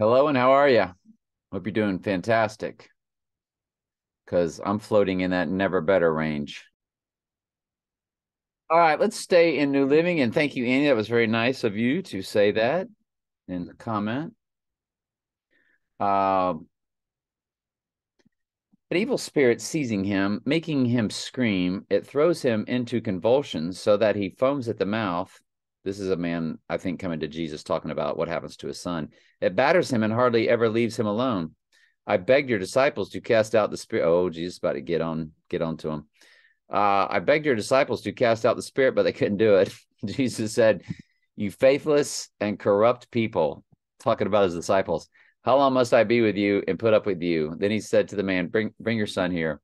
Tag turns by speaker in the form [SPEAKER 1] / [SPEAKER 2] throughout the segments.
[SPEAKER 1] Hello, and how are you? Hope you're doing fantastic because I'm floating in that never better range. All right, let's stay in New Living. And thank you, Annie. That was very nice of you to say that in the comment. Uh, an evil spirit seizing him, making him scream, it throws him into convulsions so that he foams at the mouth. This is a man, I think, coming to Jesus talking about what happens to his son. It batters him and hardly ever leaves him alone. I begged your disciples to cast out the spirit. Oh, Jesus, about to get on to him. I begged your disciples to cast out the spirit, but they couldn't do it. Jesus said, "You faithless and corrupt people," talking about his disciples. "How long must I be with you and put up with you?" Then he said to the man, bring your son here.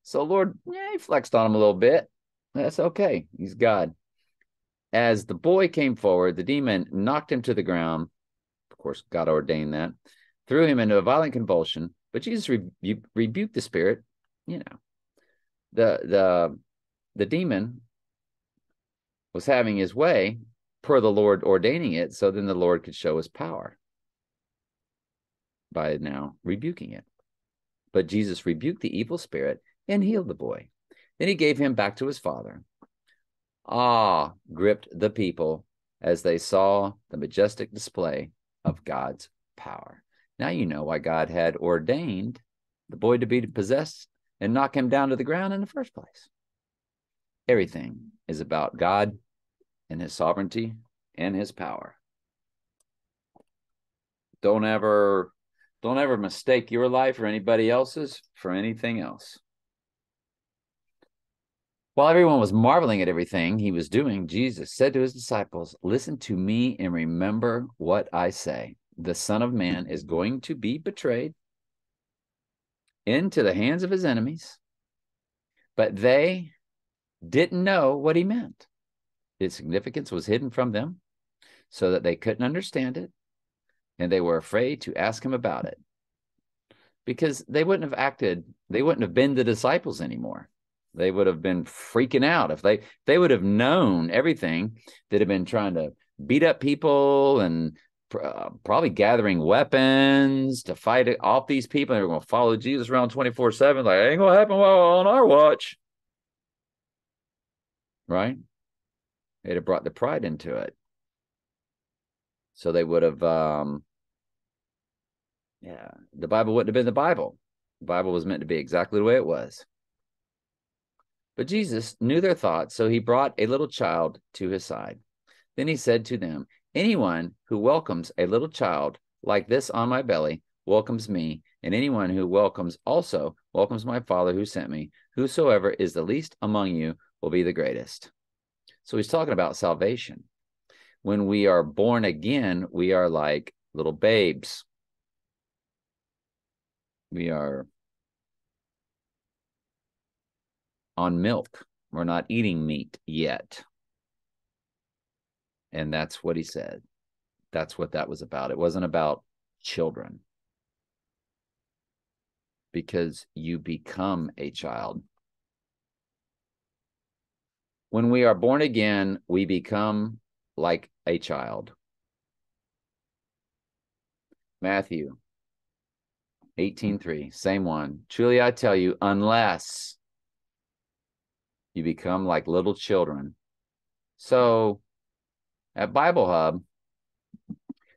[SPEAKER 1] So Lord, yeah, he flexed on him a little bit. That's okay. He's God. As the boy came forward, the demon knocked him to the ground. Of course, God ordained that, threw him into a violent convulsion. But Jesus rebuked the spirit. You know, the the demon was having his way per the Lord ordaining it, so then the Lord could show his power by now rebuking it. But Jesus rebuked the evil spirit and healed the boy. Then he gave him back to his father. Awe gripped the people as they saw the majestic display of God's power. Now you know why God had ordained the boy to be possessed and knock him down to the ground in the first place. Everything is about God and his sovereignty and his power. Don't ever mistake your life or anybody else's for anything else. While everyone was marveling at everything he was doing, Jesus said to his disciples, "Listen to me and remember what I say. The Son of Man is going to be betrayed into the hands of his enemies." But they didn't know what he meant. Its significance was hidden from them so that they couldn't understand it, and they were afraid to ask him about it because they wouldn't have been the disciples anymore. They would have been freaking out if they would have known everything that had been trying to beat up people and probably gathering weapons to fight off these people. They were going to follow Jesus around 24/7. Like, ain't going to happen while on our watch. Right? They'd have brought the pride into it. So they would have, the Bible wouldn't have been the Bible. The Bible was meant to be exactly the way it was. But Jesus knew their thoughts, so he brought a little child to his side. Then he said to them, "Anyone who welcomes a little child like this on my belly welcomes me, and anyone who welcomes also welcomes my Father who sent me. Whosoever is the least among you will be the greatest." So he's talking about salvation. When we are born again, we are like little babes. We are on milk. We're not eating meat yet. And that's what he said. That's what that was about. It wasn't about children, because you become a child. When we are born again, we become like a child. Matthew 18:3, same one. Truly I tell you, unless you become like little children. So at Bible Hub,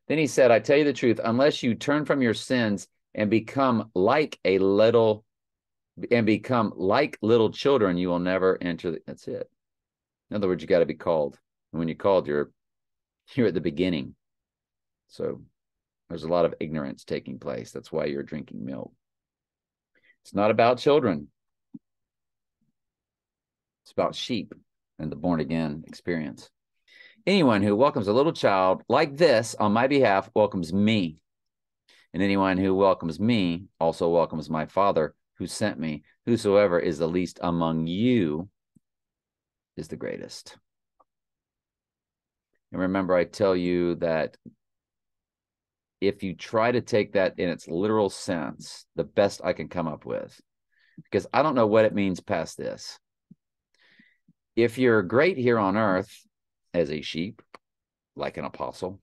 [SPEAKER 1] then he said, I tell you the truth, unless you turn from your sins and become like little children, you will never enter. That's it. In other words, you got to be called. And when you're called, you're at the beginning. So there's a lot of ignorance taking place. That's why you're drinking milk. It's not about children. It's about sheep and the born again experience. Anyone who welcomes a little child like this on my behalf welcomes me. And anyone who welcomes me also welcomes my Father who sent me. Whosoever is the least among you is the greatest. And remember, I tell you that if you try to take that in its literal sense, the best I can come up with, because I don't know what it means past this. If you're great here on earth as a sheep, like an apostle,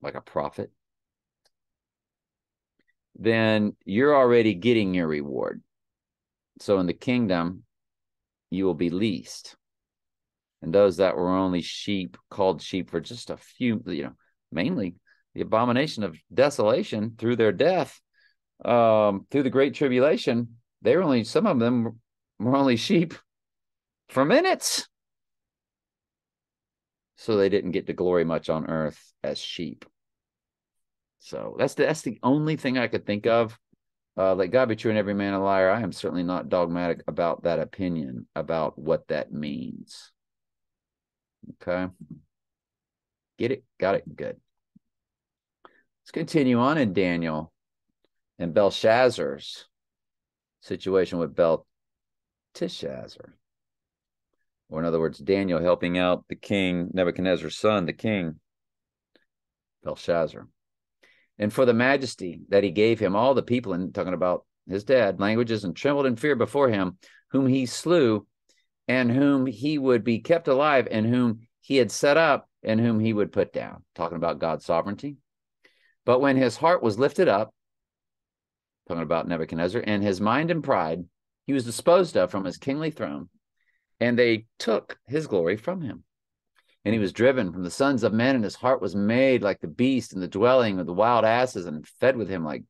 [SPEAKER 1] like a prophet, then you're already getting your reward. So in the kingdom, you will be least. And those that were only sheep, called sheep for just a few, mainly the abomination of desolation through their death, through the great tribulation, some of them were only sheep for minutes. So they didn't get to glory much on earth as sheep. So that's the only thing I could think of. Let God be true and every man a liar. I am certainly not dogmatic about that opinion, about what that means. Okay. Get it? Got it? Good. Let's continue on in Daniel and Belshazzar's situation with Belteshazzar. Or in other words, Daniel helping out the king, Nebuchadnezzar's son, the king, Belshazzar. And for the majesty that he gave him, all the people, and talking about his dad, languages, and trembled in fear before him, whom he slew, and whom he would be kept alive, and whom he had set up, and whom he would put down. Talking about God's sovereignty. But when his heart was lifted up, talking about Nebuchadnezzar, and his mind and pride, he was disposed of from his kingly throne, and they took his glory from him. And he was driven from the sons of men, and his heart was made like the beast in the dwelling of the wild asses, and fed with him like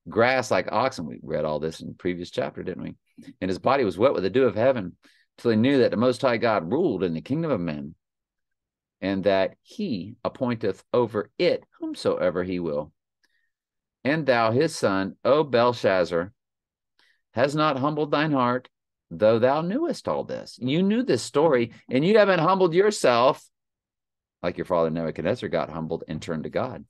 [SPEAKER 1] grass, like oxen. We read all this in the previous chapter, didn't we? And his body was wet with the dew of heaven, till he knew that the Most High God ruled in the kingdom of men, and that he appointeth over it whomsoever he will. And thou, his son, O Belshazzar, has not humbled thine heart, though thou knewest all this. You knew this story, and you haven't humbled yourself like your father Nebuchadnezzar got humbled and turned to God.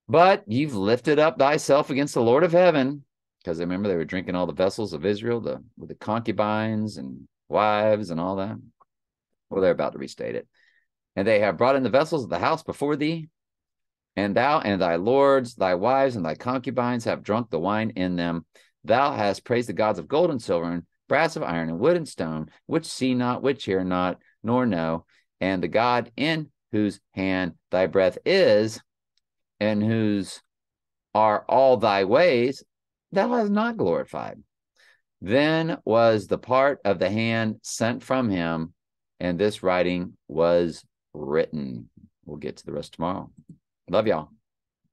[SPEAKER 1] But you've lifted up thyself against the Lord of heaven, because remember they were drinking all the vessels of Israel, with the concubines and wives and all that. Well, they're about to restate it. And they have brought in the vessels of the house before thee, and thou and thy lords, thy wives, and thy concubines have drunk the wine in them. Thou hast praised the gods of gold and silver, and brass of iron, and wood and stone, which see not, which hear not, nor know, and the God in whose hand thy breath is, and whose are all thy ways, thou hast not glorified. Then was the part of the hand sent from him, and this writing was written. We'll get to the rest tomorrow. Love y'all.